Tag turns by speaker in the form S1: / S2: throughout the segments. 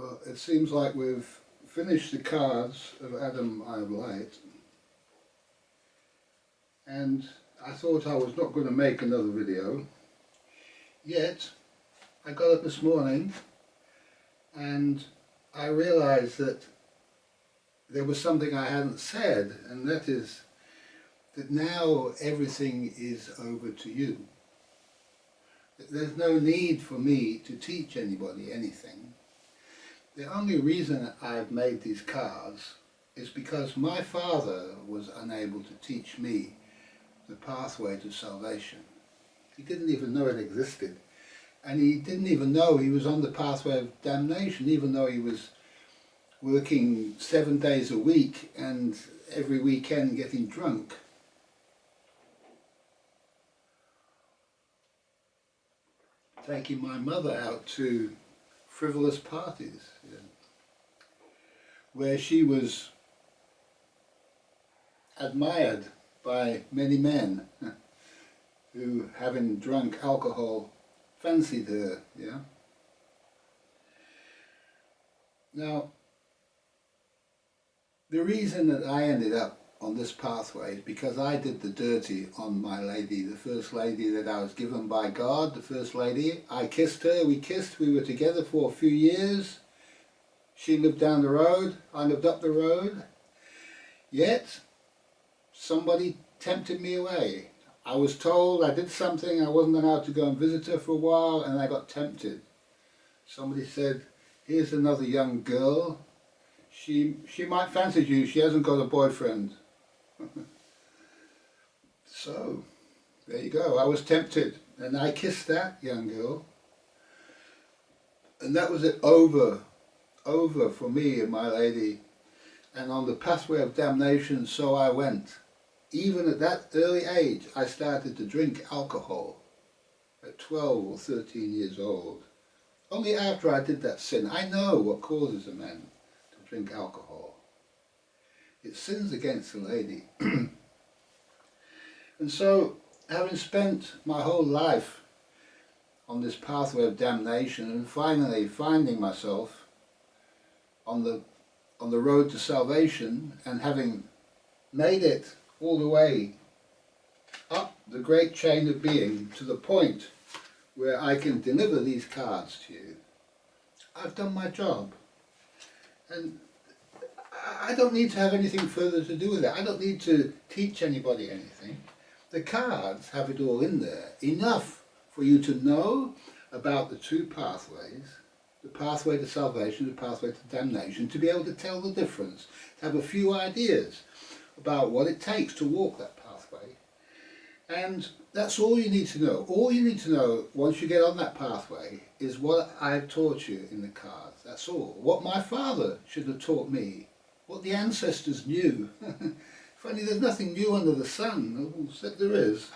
S1: Well, it seems like we've finished the cards of Adam, Eye of Light, and I thought I was not going to make another video, yet I got up this morning and I realised that there was something I hadn't said, and that is that now everything is over to you. There's no need for me to teach anybody anything. The only reason I've made these cards is because my father was unable to teach me the pathway to salvation. He didn't even know it existed. And he didn't even know he was on the pathway of damnation, even though he was working 7 days a week and every weekend getting drunk. Taking my mother out to frivolous parties, where she was admired by many men who, having drunk alcohol, fancied her. Now, the reason that I ended up on this pathway is because I did the dirty on my lady, the first lady that I was given by God, the first lady. I kissed her, we kissed, we were together for a few years. She lived down the road, I lived up the road. Yet, somebody tempted me away. I was told I did something, I wasn't allowed to go and visit her for a while, and I got tempted. Somebody said, here's another young girl. She might fancy you, she hasn't got a boyfriend. So, there you go, I was tempted, and I kissed that young girl. And that was it, over for me and my lady. And on the pathway of damnation, so I went. Even at that early age, I started to drink alcohol at 12 or 13 years old. Only after I did that sin. I know what causes a man to drink alcohol. It sins against the lady. And so, having spent my whole life on this pathway of damnation and finally finding myself on the road to salvation, and having made it all the way up the great chain of being to the point where I can deliver these cards to you, I've done my job. And I don't need to have anything further to do with it. I don't need to teach anybody anything. The cards have it all in there, enough for you to know about the two pathways, the pathway to salvation, the pathway to damnation, to be able to tell the difference, to have a few ideas about what it takes to walk that pathway. And that's all you need to know. All you need to know once you get on that pathway is what I've taught you in the cards. That's all. What my father should have taught me, what the ancestors knew. Funny, there's nothing new under the sun, except there is.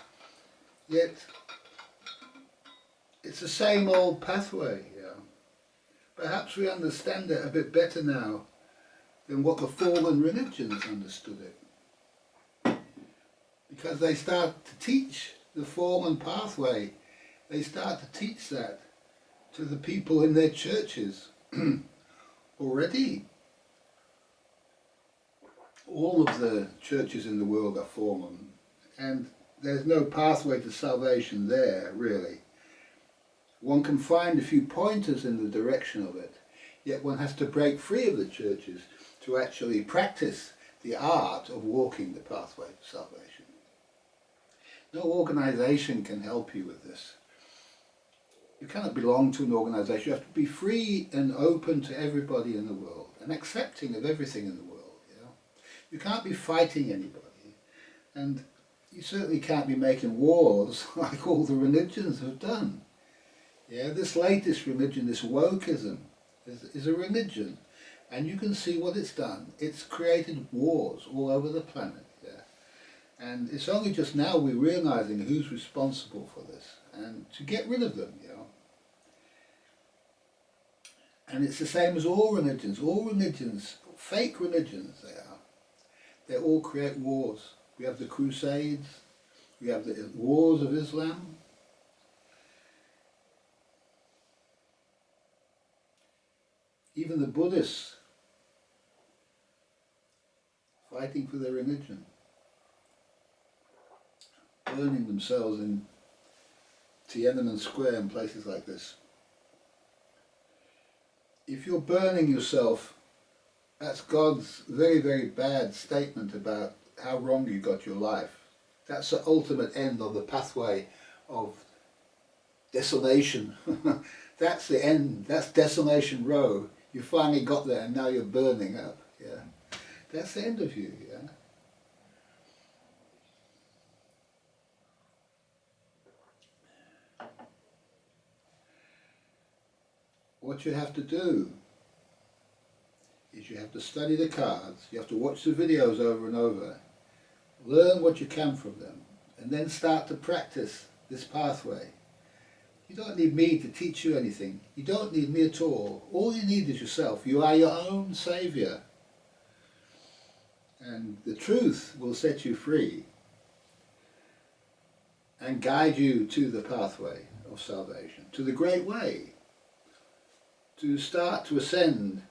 S1: Yet, it's the same old pathway. Perhaps we understand it a bit better now than what the fallen religions understood it. Because they start to teach the form and pathway. They start to teach that to the people in their churches already. All of the churches in the world are fallen, and there's no pathway to salvation there, really. One can find a few pointers in the direction of it, yet one has to break free of the churches to actually practice the art of walking the pathway to salvation. No organisation can help you with this. You cannot belong to an organisation. You have to be free and open to everybody in the world, and accepting of everything in the world. You can't be fighting anybody, and you certainly can't be making wars like all the religions have done. This latest religion, this wokeism, is a religion, and you can see what it's done. It's created wars all over the planet, and it's only just now we're realising who's responsible for this, and to get rid of them, And it's the same as all religions, fake religions they are. They all create wars. We have the Crusades, we have the wars of Islam. even the Buddhists fighting for their religion, burning themselves in Tiananmen Square and places like this. If you're burning yourself, that's God's very, very bad statement about how wrong you got your life. That's the ultimate end of the pathway of desolation. That's the end. That's Desolation Row. You finally got there and now you're burning up. Yeah, that's the end of you. Yeah. What you have to do is you have to study the cards. You have to watch the videos over and over. Learn what you can from them, and then start to practice this pathway. You don't need me to teach you anything. You don't need me at all. All you need is yourself. You are your own saviour. And the truth will set you free and guide you to the pathway of salvation, to the great way, to start to ascend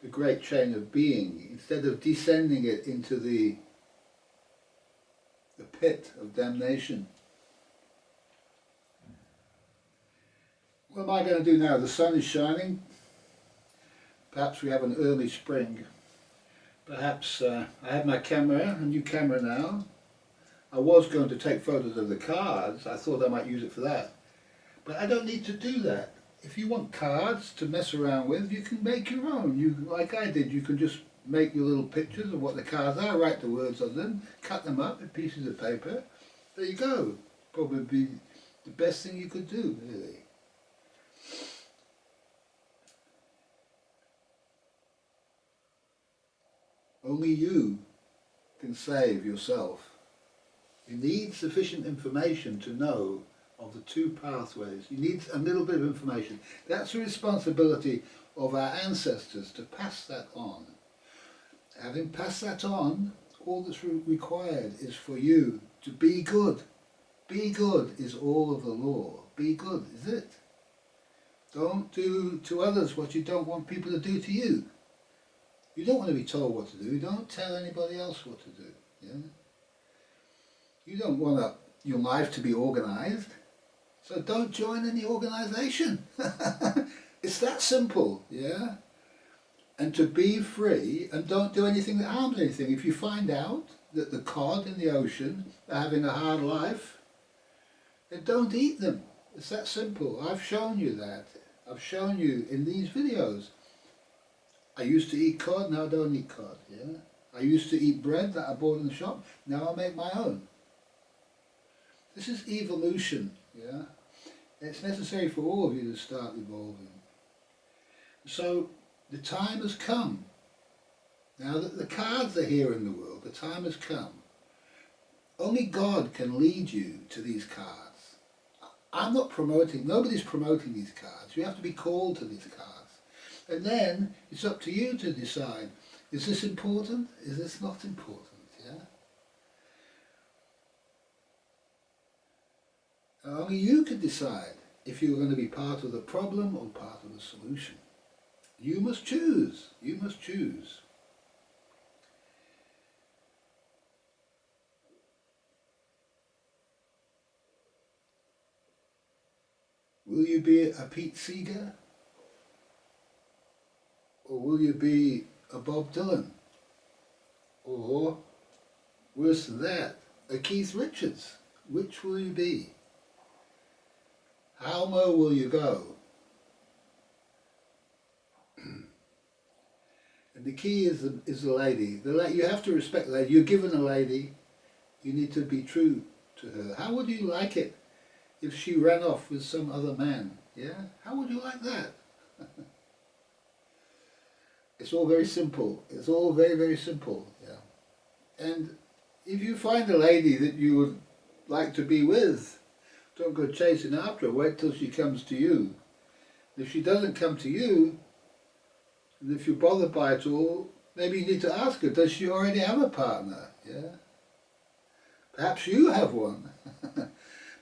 S1: the great chain of being instead of descending it into the pit of damnation. What am I going to do now? The sun is shining. Perhaps we have an early spring. Perhaps I have my camera, a new camera now. I was going to take photos of the cards. I thought I might use it for that. But I don't need to do that. If you want cards to mess around with, you can make your own. You, like I did, you can just make your little pictures of what the cards are, write the words on them, cut them up in pieces of paper. There you go. Probably be the best thing you could do, really. Only you can save yourself. You need sufficient information to know of the two pathways. You need a little bit of information. That's the responsibility of our ancestors, to pass that on. Having passed that on, all that's required is for you to be good. Be good is all of the law. Be good is it. Don't do to others what you don't want people to do to you. You don't want to be told what to do. Don't tell anybody else what to do. Yeah? You don't want your life to be organised, so don't join any organisation. It's that simple, yeah? And to be free, and don't do anything that harms anything. If you find out that the cod in the ocean are having a hard life, then don't eat them. It's that simple. I've shown you that. I've shown you in these videos. I used to eat cod, now I don't eat cod, yeah? I used to eat bread that I bought in the shop, now I make my own. This is evolution, yeah? It's necessary for all of you to start evolving. So, the time has come. Now that the cards are here in the world, the time has come. Only God can lead you to these cards. I'm not promoting, nobody's promoting these cards. You have to be called to these cards. And then it's up to you to decide, is this important? Is this not important? Yeah? Only you can decide if you're going to be part of the problem or part of the solution. You must choose. You must choose. Will you be a Pete Seeger? Or will you be a Bob Dylan? Or, worse than that, a Keith Richards? Which will you be? How low will you go? And the key is the lady. You have to respect the lady. You're given a lady, you need to be true to her. How would you like it if she ran off with some other man? Yeah? How would you like that? It's all very simple. It's all very, very simple. Yeah. And if you find a lady that you would like to be with, don't go chasing after her. Wait till she comes to you. If she doesn't come to you, and if you're bothered by it all, maybe you need to ask her, does she already have a partner? Yeah. Perhaps you have one.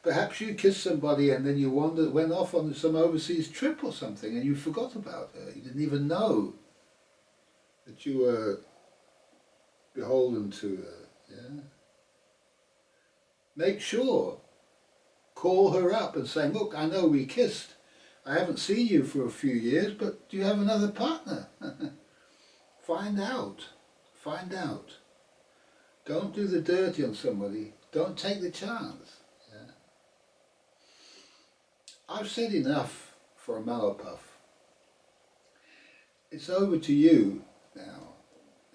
S1: Perhaps you kissed somebody and then you went off on some overseas trip or something and you forgot about her. You didn't even know that you were beholden to her. Yeah? Make sure. Call her up and say, look, I know we kissed. I haven't seen you for a few years, but do you have another partner? Find out. Find out. Don't do the dirty on somebody. Don't take the chance. Yeah? I've said enough for a mallow puff. It's over to you now.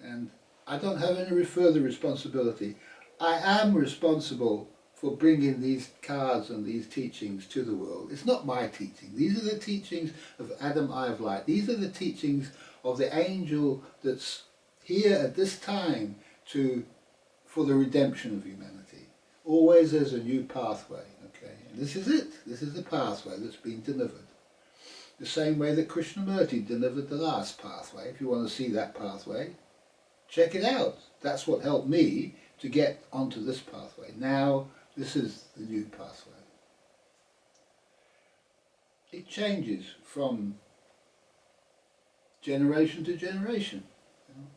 S1: And I don't have any further responsibility. I am responsible for bringing these cards and these teachings to the world. It's not my teaching. These are the teachings of Adam Eye of Light. These are the teachings of the angel that's here at this time for the redemption of humanity. Always there's a new pathway, okay? And this is it. This is the pathway that's been delivered. The same way that Krishnamurti delivered the last pathway. If you want to see that pathway, check it out. That's what helped me to get onto this pathway. Now, this is the new pathway. It changes from generation to generation. You know?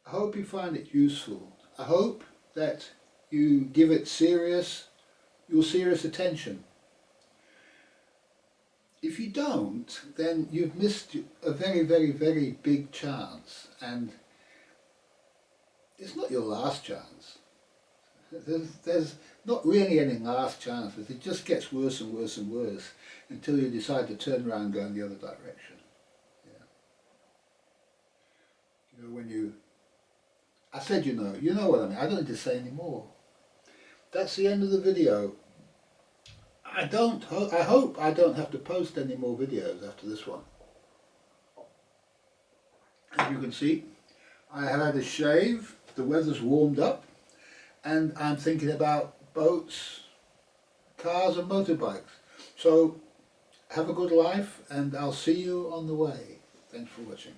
S1: I hope you find it useful. I hope that you give it your serious attention. If you don't, then you've missed a very, very, very big chance, and it's not your last chance. There's not really any last chances. It just gets worse and worse and worse until you decide to turn around and go in the other direction. Yeah. You know, when you... I said you know what I mean. I don't need to say any more. That's the end of the video. I hope I don't have to post any more videos after this one. As you can see, I have had a shave, the weather's warmed up, and I'm thinking about boats, cars and motorbikes. So have a good life, and I'll see you on the way. Thanks for watching.